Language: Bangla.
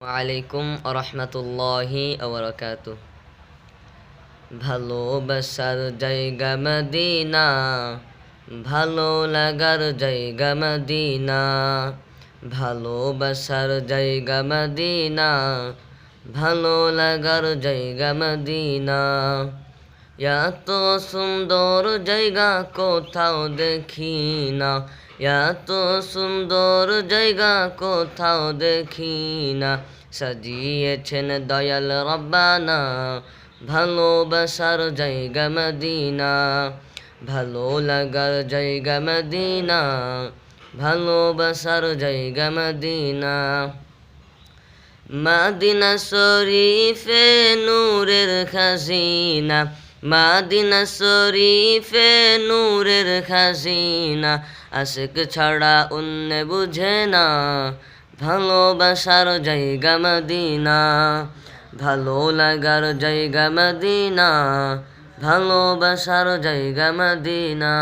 আলাইকুম রহমতুল্লাহি ওবরাকাতু। ভালোবাসার জায়গা মদিনা, ভালো লাগার জায়গা মদিনা। ভালোবাসার জায়গা মদিনা, ভালো লাগার জায়গা মদিনা। এত সুন্দর জায়গা কোথাও দেখি না, এত সুন্দর জায়গা কোথাও দেখি না। সাজিয়েছেন দয়াল রব্বানা, ভালোবাসার জায়গা মদিনা। ভালো লাগার জায়গা মদিনা, ভালোবাসার জায়গা মদিনা। মাদিনা শরীফে নূরের খাজিনা, মাদিনা শরীফে নূরের খাজিনা। আশিক ছাড়া অন্য বুঝে না, ভালোবাসার জায়গা মদিনা। ভালো লাগার জায়গা মদিনা, ভালোবাসার জায়গা মদিনা।